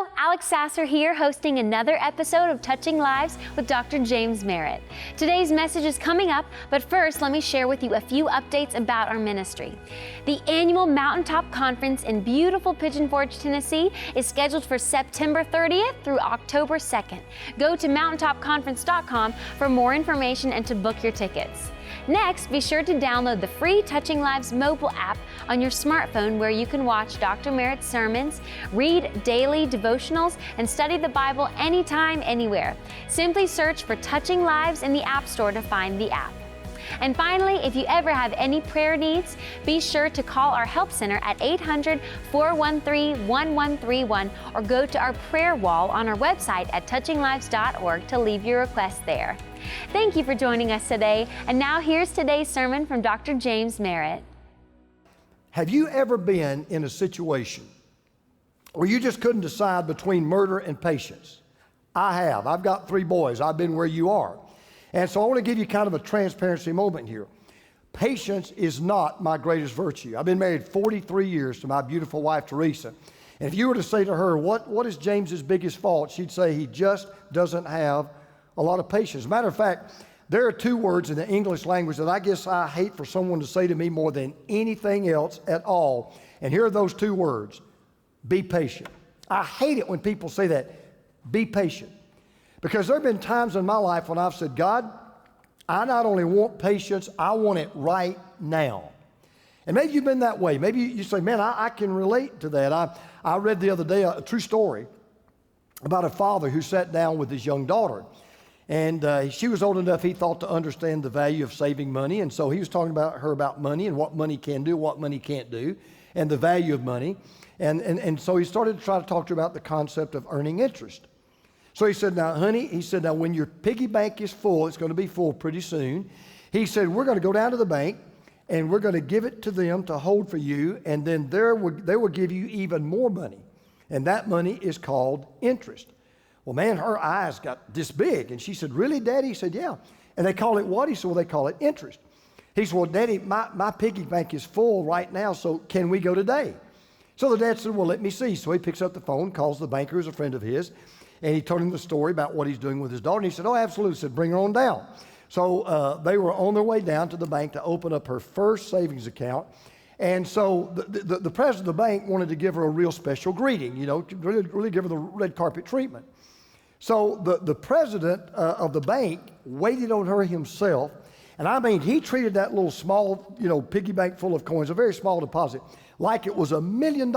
Hello, Alex Sasser here, hosting another episode of Touching Lives with Dr. James Merritt. Today's message is coming up, but first let me share with you a few updates about our ministry. The annual Mountaintop Conference in beautiful Pigeon Forge, Tennessee is scheduled for September 30th through October 2nd. Go to mountaintopconference.com for more information and to book your tickets. Next, be sure to download the free Touching Lives mobile app on your smartphone where you can watch Dr. Merritt's sermons, read daily devotionals, and study the Bible anytime, anywhere. Simply search for Touching Lives in the App Store to find the app. And finally, if you ever have any prayer needs, be sure to call our help center at 800-413-1131 or go to our prayer wall on our website at touchinglives.org to leave your request there. Thank you for joining us today. And now here's today's sermon from Dr. James Merritt. Have you ever been in a situation where you just couldn't decide between murder and patience? I have. I've got 3 boys. I've been where you are. And so I want to give you kind of a transparency moment here. Patience is not my greatest virtue. I've been married 43 years to my beautiful wife, Teresa. And if you were to say to her, what is James's biggest fault? She'd say he just doesn't have a lot of patience. Matter of fact, there are 2 words in the English language that I guess I hate for someone to say to me more than anything else at all. And here are those 2 words: be patient. I hate it when people say that, be patient. Because there have been times in my life when I've said, God, I not only want patience, I want it right now. And maybe you've been that way. Maybe you say, man, I can relate to that. I read the other day a true story about a father who sat down with his young daughter. And she was old enough, he thought, to understand the value of saving money. And so he was talking about her about money and what money can do, what money can't do, and the value of money. And so he started to try to talk to her about the concept of earning interest. So he said, now, honey, now when your piggy bank is full, it's going to be full pretty soon. He said, we're going to go down to the bank and we're going to give it to them to hold for you. And then they will give you even more money. And that money is called interest. Well, man, her eyes got this big. And she said, really, Daddy? He said, yeah. And they call it what? He said, well, they call it interest. He said, well, Daddy, my piggy bank is full right now, so can we go today? So the dad said, well, let me see. So he picks up the phone, calls the banker, who's a friend of his, and he told him the story about what he's doing with his daughter. And he said, oh, absolutely. He said, bring her on down. So they were on their way down to the bank to open up her first savings account. And so the president of the bank wanted to give her a real special greeting, really give her the red carpet treatment. So the president of the bank waited on her himself. And I mean, he treated that little small, piggy bank full of coins, a very small deposit, like it was $1 million.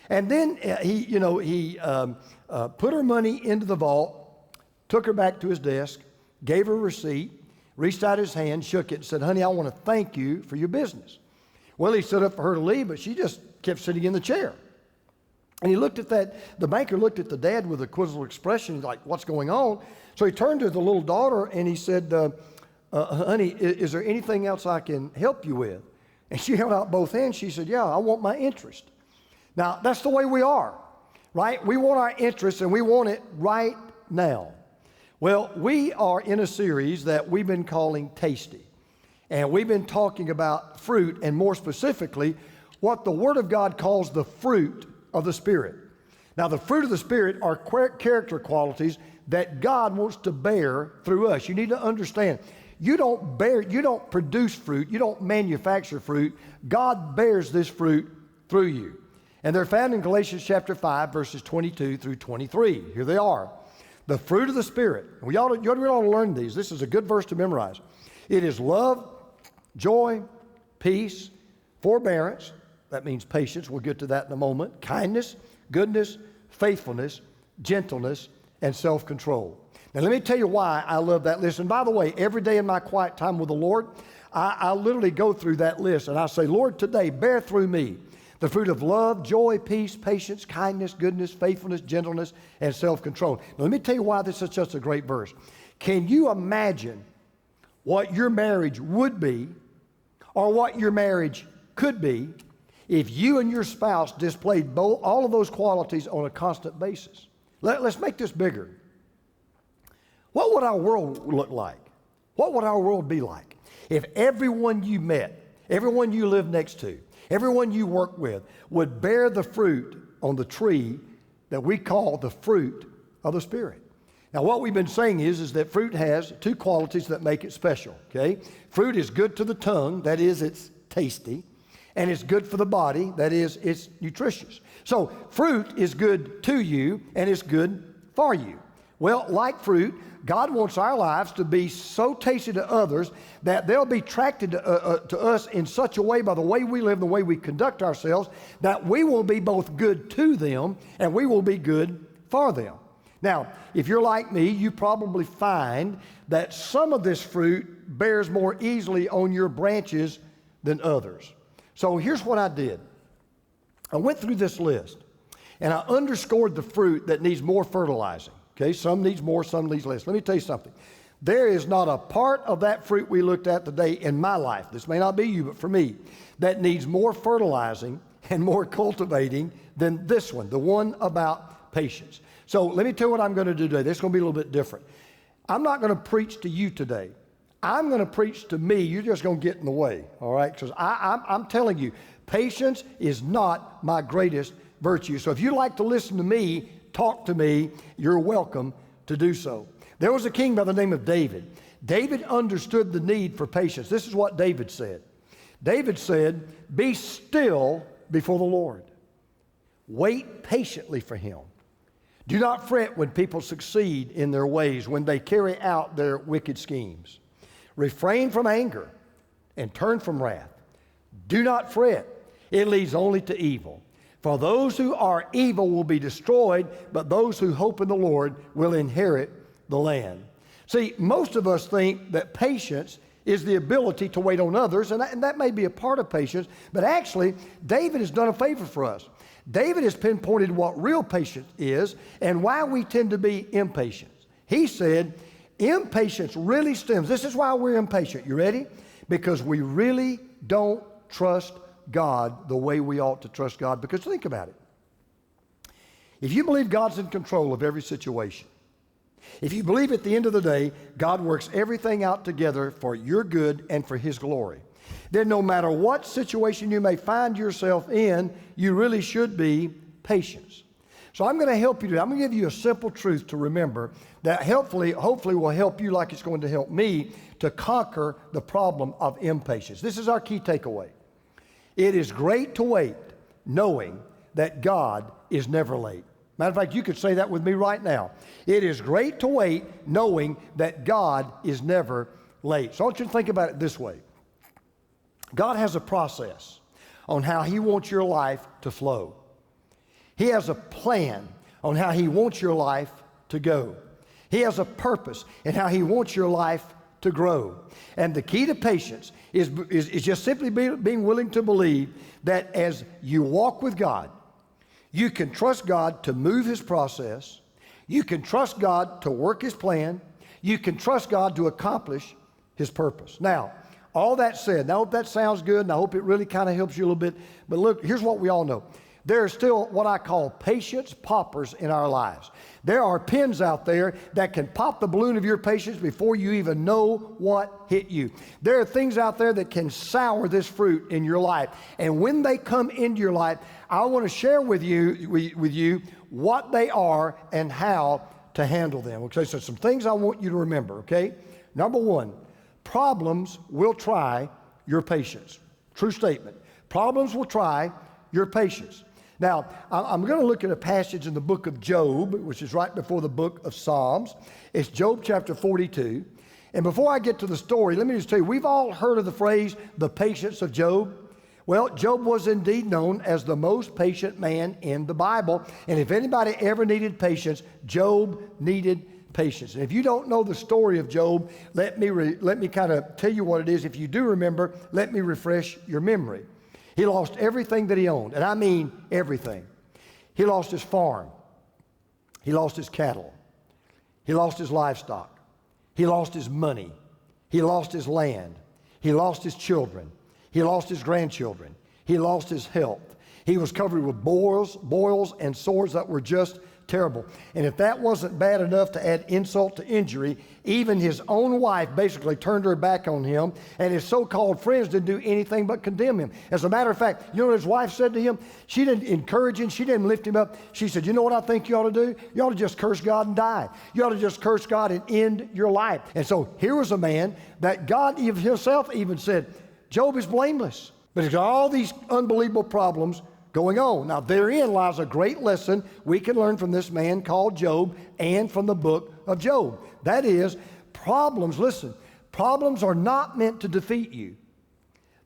And then he put her money into the vault, took her back to his desk, gave her a receipt, reached out his hand, shook it, and said, honey, I want to thank you for your business. Well, he stood up for her to leave, but she just kept sitting in the chair. And he looked at the banker looked at the dad with a quizzical expression, like, what's going on? So he turned to the little daughter and he said, honey, is there anything else I can help you with? And she held out both hands. She said, yeah, I want my interest. Now, that's the way we are, right? We want our interest and we want it right now. Well, we are in a series that we've been calling Tasty. And we've been talking about fruit, and more specifically, what the Word of God calls the fruit of the Spirit. Now, the fruit of the Spirit are character qualities that God wants to bear through us. You need to understand, you don't produce fruit, you don't manufacture fruit. God bears this fruit through you. And they're found in Galatians chapter 5, verses 22 through 23. Here they are. The fruit of the Spirit. You ought to learn these. This is a good verse to memorize. It is love, joy, peace, forbearance. That means patience. We'll get to that in a moment. Kindness, goodness, faithfulness, gentleness, and self-control. Now, let me tell you why I love that list. And by the way, every day in my quiet time with the Lord, I literally go through that list and I say, Lord, today, bear through me the fruit of love, joy, peace, patience, kindness, goodness, faithfulness, gentleness, and self-control. Now, let me tell you why this is such a great verse. Can you imagine what your marriage would be or what your marriage could be if you and your spouse displayed all of those qualities on a constant basis? Let's make this bigger. What would our world look like? What would our world be like if everyone you met, everyone you lived next to, everyone you work with would bear the fruit on the tree that we call the fruit of the Spirit. Now, what we've been saying is that fruit has two qualities that make it special, okay? Fruit is good to the tongue, that is, it's tasty, and it's good for the body, that is, it's nutritious. So, fruit is good to you, and it's good for you. Well, like fruit, God wants our lives to be so tasty to others that they'll be attracted to us in such a way by the way we live, the way we conduct ourselves, that we will be both good to them and we will be good for them. Now, if you're like me, you probably find that some of this fruit bears more easily on your branches than others. So here's what I did. I went through this list and I underscored the fruit that needs more fertilizing. Okay, some needs more, some needs less. Let me tell you something. There is not a part of that fruit we looked at today in my life, this may not be you, but for me, that needs more fertilizing and more cultivating than this one, the one about patience. So let me tell you what I'm going to do today. This is going to be a little bit different. I'm not going to preach to you today. I'm going to preach to me. You're just going to get in the way, all right? Because I'm telling you, patience is not my greatest virtue. So if you like to listen to me, talk to me, you're welcome to do so. There was a king by the name of David. David understood the need for patience. This is what David said. David said, "Be still before the Lord. Wait patiently for him. Do not fret when people succeed in their ways, when they carry out their wicked schemes. Refrain from anger and turn from wrath. Do not fret. It leads only to evil. For those who are evil will be destroyed, but those who hope in the Lord will inherit the land." See, most of us think that patience is the ability to wait on others, and that may be a part of patience, but actually, David has done a favor for us. David has pinpointed what real patience is and why we tend to be impatient. He said, impatience really stems. This is why we're impatient. You ready? Because we really don't trust God the way we ought to trust God. Because think about it. If you believe God's in control of every situation, if you believe at the end of the day, God works everything out together for your good and for His glory, then no matter what situation you may find yourself in, you really should be patient. So I'm going to help you today. I'm going to give you a simple truth to remember that hopefully will help you like it's going to help me to conquer the problem of impatience. This is our key takeaway. It is great to wait knowing that God is never late. Matter of fact, you could say that with me right now. It is great to wait knowing that God is never late. So I want you to think about it this way. God has a process on how He wants your life to flow. He has a plan on how He wants your life to go. He has a purpose in how He wants your life to grow. And the key to patience is just simply being willing to believe that as you walk with God, you can trust God to move His process. You can trust God to work His plan. You can trust God to accomplish His purpose. Now, all that said, and I hope that sounds good, and I hope it really kind of helps you a little bit. But look, here's what we all know. There are still what I call patience poppers in our lives. There are pins out there that can pop the balloon of your patience before you even know what hit you. There are things out there that can sour this fruit in your life. And when they come into your life, I want to share with you what they are and how to handle them. Okay, so some things I want you to remember, okay? Number one, problems will try your patience. True statement. Problems will try your patience. Now, I'm going to look at a passage in the book of Job, which is right before the book of Psalms. It's Job chapter 42. And before I get to the story, let me just tell you, we've all heard of the phrase, the patience of Job. Well, Job was indeed known as the most patient man in the Bible. And if anybody ever needed patience, Job needed patience. And if you don't know the story of Job, let me kind of tell you what it is. If you do remember, let me refresh your memory. He lost everything that he owned, and I mean everything. He lost his farm. He lost his cattle. He lost his livestock. He lost his money. He lost his land. He lost his children. He lost his grandchildren. He lost his health. He was covered with boils and sores that were just terrible. And if that wasn't bad enough to add insult to injury, even his own wife basically turned her back on him, and his so-called friends didn't do anything but condemn him. As a matter of fact, you know what his wife said to him? She didn't encourage him. She didn't lift him up. She said, you know what I think you ought to do? You ought to just curse God and die. You ought to just curse God and end your life. And so here was a man that God himself even said, Job is blameless, but he's got all these unbelievable problems going on. Now, therein lies a great lesson we can learn from this man called Job and from the book of Job. That is, problems, listen, problems are not meant to defeat you.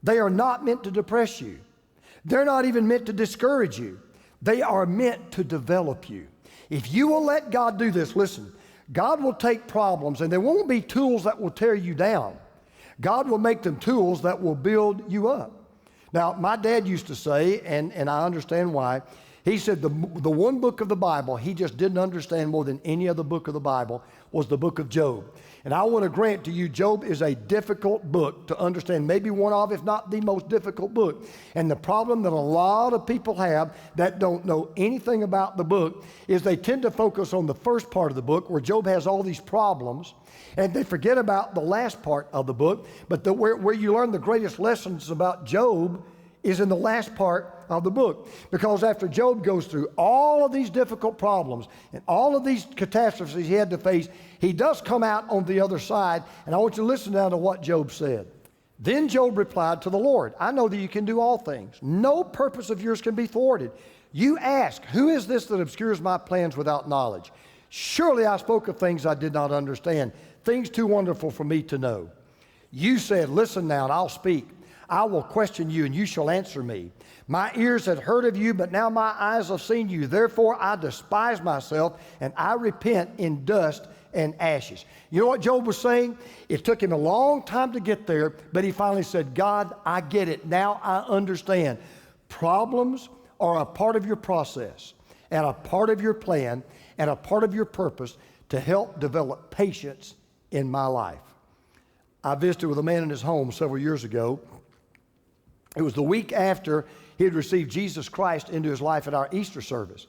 They are not meant to depress you. They're not even meant to discourage you. They are meant to develop you. If you will let God do this, listen, God will take problems, and there won't be tools that will tear you down. God will make them tools that will build you up. Now, my dad used to say, and I understand why, he said the one book of the Bible he just didn't understand more than any other book of the Bible was the book of Job. And I want to grant to you, Job is a difficult book to understand, maybe one of, if not the most difficult book. And the problem that a lot of people have that don't know anything about the book is they tend to focus on the first part of the book where Job has all these problems, and they forget about the last part of the book. But where you learn the greatest lessons about Job is in the last part of the book. Because after Job goes through all of these difficult problems and all of these catastrophes he had to face, he does come out on the other side. And I want you to listen now to what Job said. Then Job replied to the Lord, I know that you can do all things. No purpose of yours can be thwarted. You ask, who is this that obscures my plans without knowledge? Surely I spoke of things I did not understand, things too wonderful for me to know. You said, listen now and I'll speak. I will question you and you shall answer me. My ears had heard of you, but now my eyes have seen you. Therefore I despise myself and I repent in dust and ashes. You know what Job was saying? It took him a long time to get there, but he finally said, God, I get it. Now I understand. Problems are a part of your process and a part of your plan and a part of your purpose to help develop patience in my life. I visited with a man in his home several years ago. It was the week after he had received Jesus Christ into his life at our Easter service.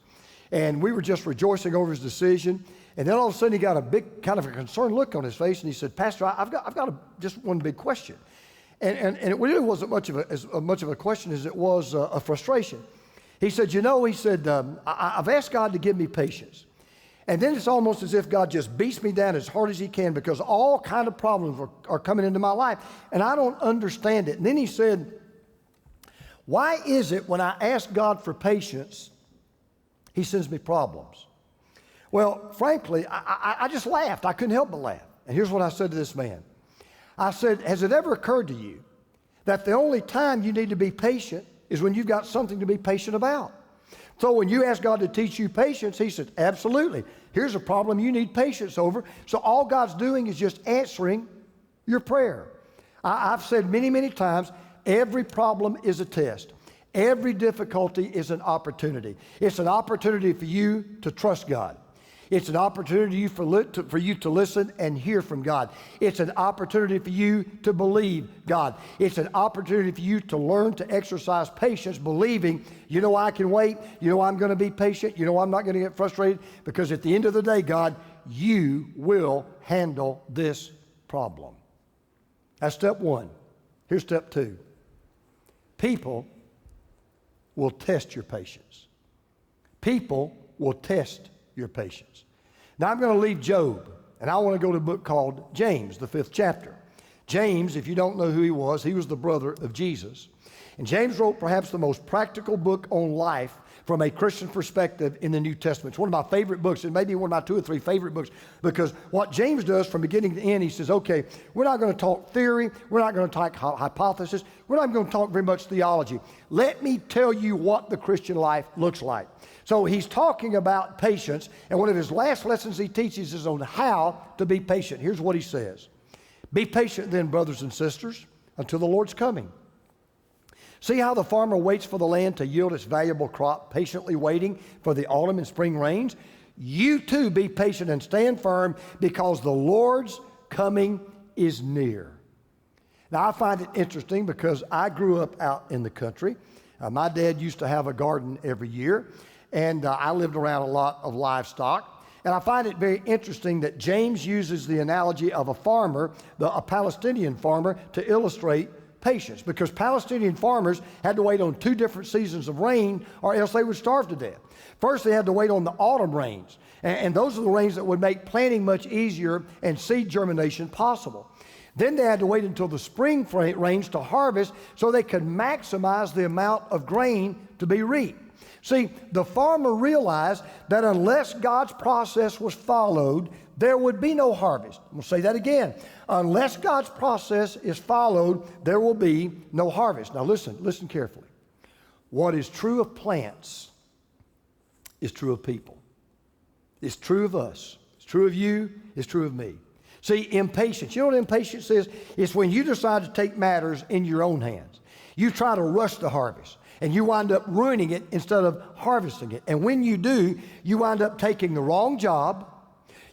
And we were just rejoicing over his decision. And then all of a sudden he got a big kind of a concerned look on his face. And he said, Pastor, I've got just one big question. And it really wasn't as much of a question as it was a frustration. He said, I've asked God to give me patience. And then it's almost as if God just beats me down as hard as he can because all kind of problems are coming into my life. And I don't understand it. And then he said, why is it when I ask God for patience, he sends me problems? Well, frankly, I just laughed. I couldn't help but laugh. And here's what I said to this man. I said, has it ever occurred to you that the only time you need to be patient is when you've got something to be patient about? So when you ask God to teach you patience, he said, absolutely. Here's a problem you need patience over. So all God's doing is just answering your prayer. I've said many, many times, every problem is a test. Every difficulty is an opportunity. It's an opportunity for you to trust God. It's an opportunity for you to listen and hear from God. It's an opportunity for you to believe God. It's an opportunity for you to learn to exercise patience, believing, I can wait. I'm going to be patient. I'm not going to get frustrated because at the end of the day, God, you will handle this problem. That's step one. Here's step two. People will test your patience. People will test your patience. Now I'm going to leave Job, and I want to go to a book called James, the 5th chapter. James, if you don't know who he was the brother of Jesus. And James wrote perhaps the most practical book on life from a Christian perspective in the New Testament. It's one of my favorite books. It may be one of my 2 or 3 favorite books because what James does from beginning to end, he says, okay, we're not going to talk theory. We're not going to talk hypothesis. We're not going to talk very much theology. Let me tell you what the Christian life looks like. So he's talking about patience, and one of his last lessons he teaches is on how to be patient. Here's what he says. Be patient then, brothers and sisters, until the Lord's coming. See how the farmer waits for the land to yield its valuable crop, patiently waiting for the autumn and spring rains? You too be patient and stand firm because the Lord's coming is near. Now I find it interesting because I grew up out in the country. My dad used to have a garden every year. and I lived around a lot of livestock. And I find it very interesting that James uses the analogy of a farmer, a Palestinian farmer, to illustrate patience, because Palestinian farmers had to wait on 2 different seasons of rain or else they would starve to death. First, they had to wait on the autumn rains, and those are the rains that would make planting much easier and seed germination possible. Then they had to wait until the spring rains to harvest so they could maximize the amount of grain to be reaped. See, the farmer realized that unless God's process was followed, there would be no harvest. I'm going to say that again. Unless God's process is followed, there will be no harvest. Now listen carefully. What is true of plants is true of people. It's true of us. It's true of you. It's true of me. See, impatience. You know what impatience is? It's when you decide to take matters in your own hands. You try to rush the harvest, and you wind up ruining it instead of harvesting it. And when you do, you wind up taking the wrong job.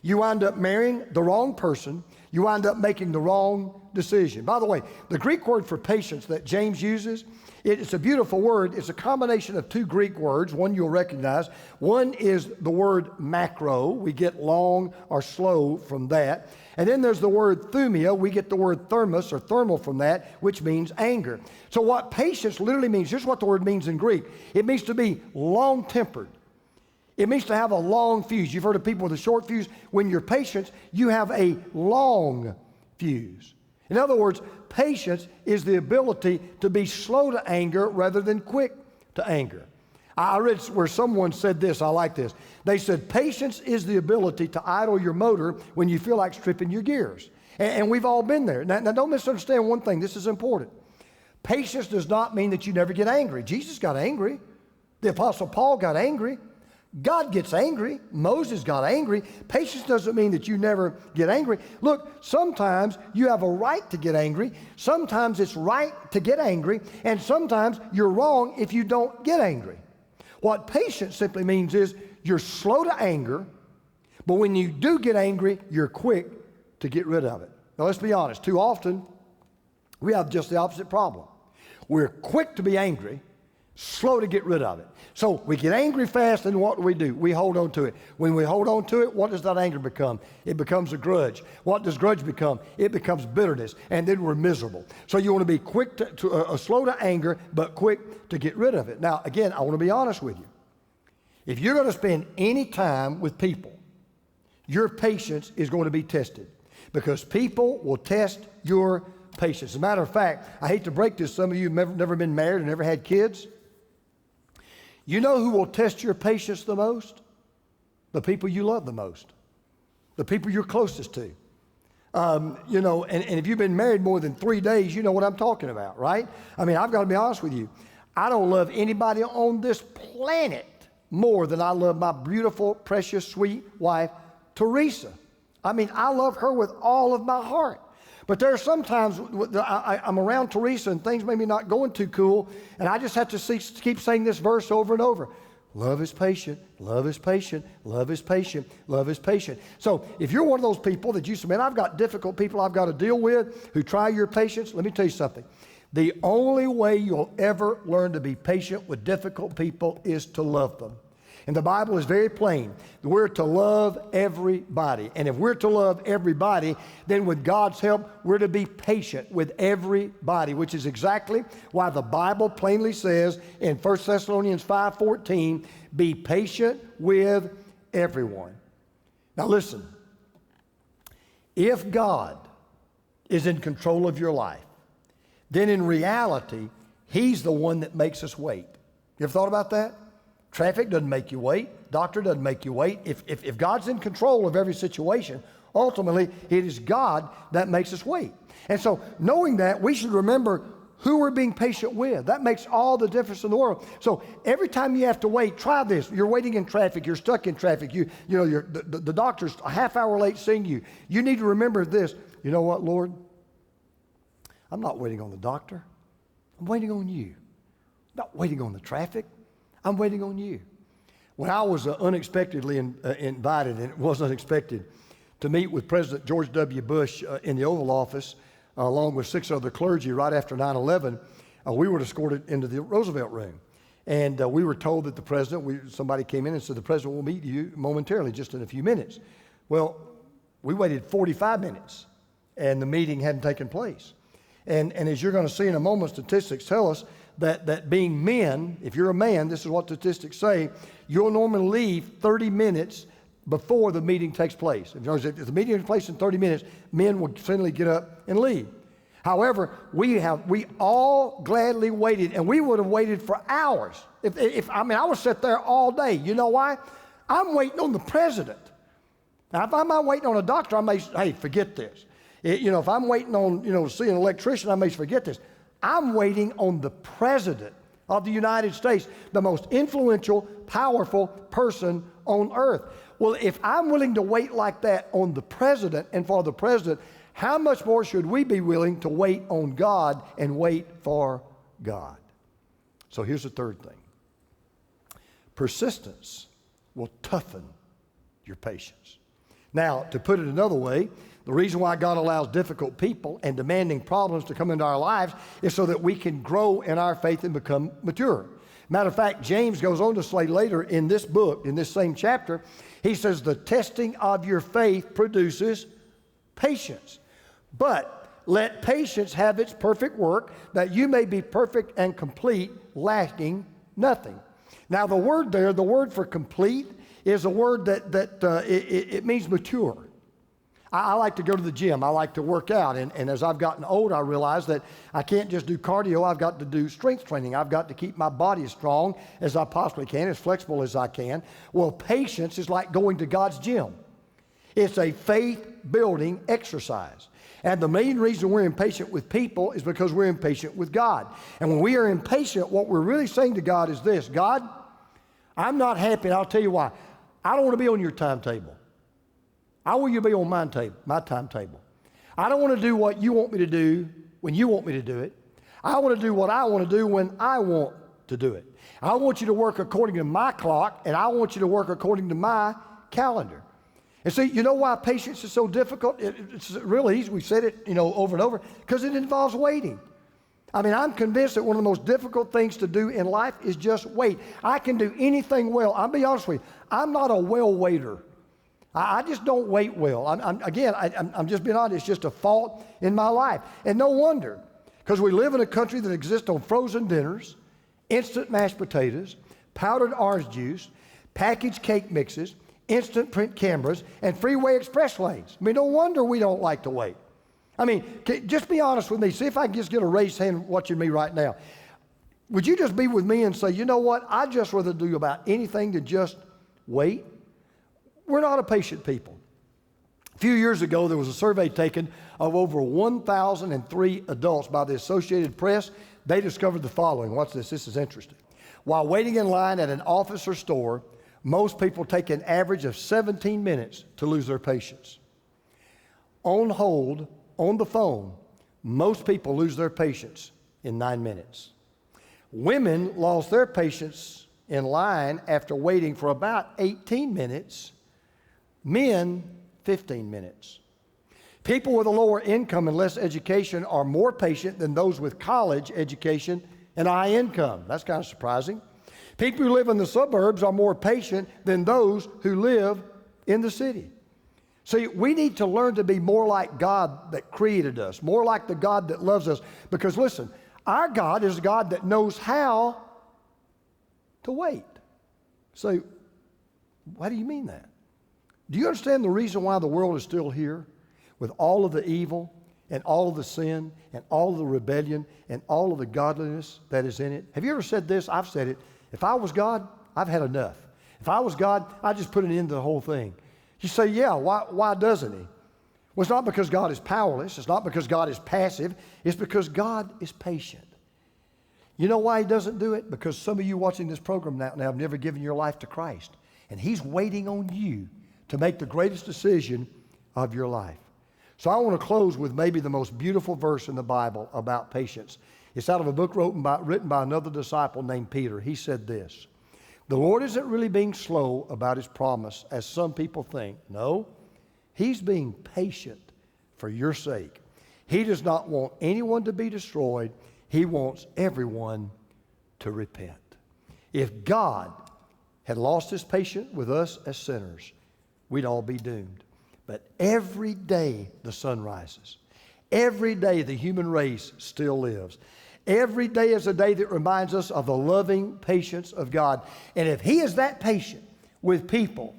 You wind up marrying the wrong person. You wind up making the wrong decision. By the way, the Greek word for patience that James uses, it's a beautiful word. It's a combination of 2 Greek words. One you'll recognize. One is the word macro. We get long or slow from that. And then there's the word thumia. We get the word thermos or thermal from that, which means anger. So what patience literally means, here's what the word means in Greek. It means to be long-tempered. It means to have a long fuse. You've heard of people with a short fuse. When you're patient, you have a long fuse. In other words, patience is the ability to be slow to anger rather than quick to anger. I read where someone said this, I like this. They said, patience is the ability to idle your motor when you feel like stripping your gears. And we've all been there. Now don't misunderstand one thing. This is important. Patience does not mean that you never get angry. Jesus got angry. The Apostle Paul got angry. God gets angry. Moses got angry. Patience doesn't mean that you never get angry. Look, sometimes you have a right to get angry. Sometimes it's right to get angry. And sometimes you're wrong if you don't get angry. What patience simply means is you're slow to anger, but when you do get angry, you're quick to get rid of it. Now let's be honest. Too often, we have just the opposite problem. We're quick to be angry, slow to get rid of it. So we get angry fast, and what do? We hold on to it. When we hold on to it, what does that anger become? It becomes a grudge. What does grudge become? It becomes bitterness, and then we're miserable. So you want to be quick slow to anger, but quick to get rid of it. Now, again, I want to be honest with you. If you're going to spend any time with people, your patience is going to be tested, because people will test your patience. As a matter of fact, I hate to break this. Some of you have never been married and never had kids. You know who will test your patience the most? The people you love the most. The people you're closest to. And if you've been married more than 3 days, you know what I'm talking about, right? I mean, I've got to be honest with you. I don't love anybody on this planet more than I love my beautiful, precious, sweet wife, Teresa. I mean, I love her with all of my heart. But there are some times I'm around Teresa and things maybe not going too cool, and I just have to keep saying this verse over and over. Love is patient, love is patient, love is patient, love is patient. So if you're one of those people that you say, man, I've got difficult people I've got to deal with who try your patience, let me tell you something. The only way you'll ever learn to be patient with difficult people is to love them. And the Bible is very plain. We're to love everybody. And if we're to love everybody, then with God's help, we're to be patient with everybody, which is exactly why the Bible plainly says in 1 Thessalonians 5:14, be patient with everyone. Now listen, if God is in control of your life, then in reality, He's the one that makes us wait. You ever thought about that? Traffic doesn't make you wait. Doctor doesn't make you wait. If God's in control of every situation, ultimately, it is God that makes us wait. And so knowing that, we should remember who we're being patient with. That makes all the difference in the world. So every time you have to wait, try this. You're waiting in traffic. You're stuck in traffic. The doctor's a half hour late seeing you. You need to remember this. You know what, Lord? I'm not waiting on the doctor. I'm waiting on you. I'm not waiting on the traffic. I'm waiting on you. When I was unexpectedly invited, and it was unexpected, to meet with President George W. Bush in the Oval Office, along with 6 other clergy right after 9/11, we were escorted into the Roosevelt Room. And we were told that the president, somebody came in and said, the president will meet you momentarily, just in a few minutes. Well, we waited 45 minutes, and the meeting hadn't taken place. And as you're going to see in a moment, statistics tell us that being men, if you're a man, this is what statistics say, you'll normally leave 30 minutes before the meeting takes place. If the meeting takes place in 30 minutes, men will suddenly get up and leave. However, we all gladly waited, and we would have waited for hours. I would sit there all day. You know why? I'm waiting on the president. Now, if I'm not waiting on a doctor, I may say, hey, forget this. If I'm waiting on, to see an electrician, I may forget this. I'm waiting on the president of the United States, the most influential, powerful person on earth. Well, if I'm willing to wait like that on the president and for the president, how much more should we be willing to wait on God and wait for God? So here's the third thing. Persistence will toughen your patience. Now, to put it another way, the reason why God allows difficult people and demanding problems to come into our lives is so that we can grow in our faith and become mature. Matter of fact, James goes on to say later in this book, in this same chapter, he says, the testing of your faith produces patience. But let patience have its perfect work, that you may be perfect and complete, lacking nothing. Now, the word there, the word for complete, is a word that means mature. I like to go to the gym. I like to work out. And as I've gotten older, I realize that I can't just do cardio. I've got to do strength training. I've got to keep my body as strong as I possibly can, as flexible as I can. Well, patience is like going to God's gym. It's a faith-building exercise. And the main reason we're impatient with people is because we're impatient with God. And when we are impatient, what we're really saying to God is this: God, I'm not happy, and I'll tell you why. I don't want to be on your timetable. I want you to be on my timetable. I don't want to do what you want me to do when you want me to do it. I want to do what I want to do when I want to do it. I want you to work according to my clock, and I want you to work according to my calendar. And see, you know why patience is so difficult? It's really easy. We've said it, over and over, because it involves waiting. I'm convinced that one of the most difficult things to do in life is just wait. I can do anything well. I'll be honest with you. I'm not a well waiter. I just don't wait well. I'm just being honest. It's just a fault in my life. And no wonder, because we live in a country that exists on frozen dinners, instant mashed potatoes, powdered orange juice, packaged cake mixes, instant print cameras, and freeway express lanes. No wonder we don't like to wait. Just be honest with me. See if I can just get a raised hand watching me right now. Would you just be with me and say, you know what? I'd just rather do about anything than just wait? We're not a patient people. A few years ago, there was a survey taken of over 1,003 adults by the Associated Press. They discovered the following. Watch this. This is interesting. While waiting in line at an office or store, most people take an average of 17 minutes to lose their patience. On hold, on the phone, most people lose their patience in 9 minutes. Women lost their patience in line after waiting for about 18 minutes. Men, 15 minutes. People with a lower income and less education are more patient than those with college education and high income. That's kind of surprising. People who live in the suburbs are more patient than those who live in the city. See, we need to learn to be more like God that created us, more like the God that loves us. Because listen, our God is a God that knows how to wait. So, why do you mean that? Do you understand the reason why the world is still here with all of the evil and all of the sin and all of the rebellion and all of the godliness that is in it? Have you ever said this? I've said it. If I was God, I've had enough. If I was God, I'd just put an end to the whole thing. You say, yeah, why doesn't he? Well, it's not because God is powerless. It's not because God is passive. It's because God is patient. You know why he doesn't do it? Because some of you watching this program now have never given your life to Christ. And he's waiting on you to make the greatest decision of your life. So I want to close with maybe the most beautiful verse in the Bible about patience. It's out of a book written by another disciple named Peter. He said this: the Lord isn't really being slow about his promise, as some people think. No, he's being patient for your sake. He does not want anyone to be destroyed. He wants everyone to repent. If God had lost his patience with us as sinners, we'd all be doomed. But every day the sun rises. Every day the human race still lives. Every day is a day that reminds us of the loving patience of God. And if he is that patient with people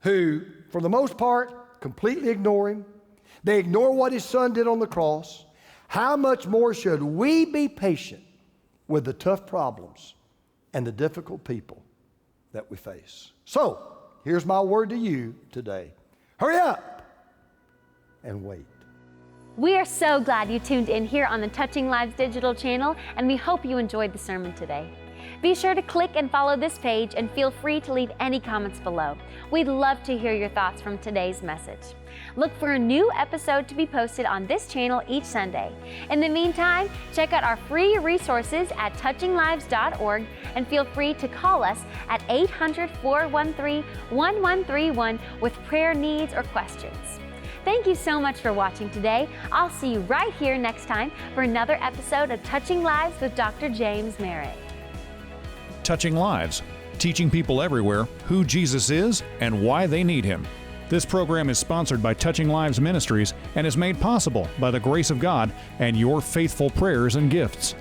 who, for the most part, completely ignore him, they ignore what his son did on the cross, how much more should we be patient with the tough problems and the difficult people that we face? So, here's my word to you today. Hurry up and wait. We are so glad you tuned in here on the Touching Lives digital channel, and we hope you enjoyed the sermon today. Be sure to click and follow this page and feel free to leave any comments below. We'd love to hear your thoughts from today's message. Look for a new episode to be posted on this channel each Sunday. In the meantime, check out our free resources at touchinglives.org and feel free to call us at 800-413-1131 with prayer needs or questions. Thank you so much for watching today. I'll see you right here next time for another episode of Touching Lives with Dr. James Merritt. Touching Lives, teaching people everywhere who Jesus is and why they need him. This program is sponsored by Touching Lives Ministries and is made possible by the grace of God and your faithful prayers and gifts.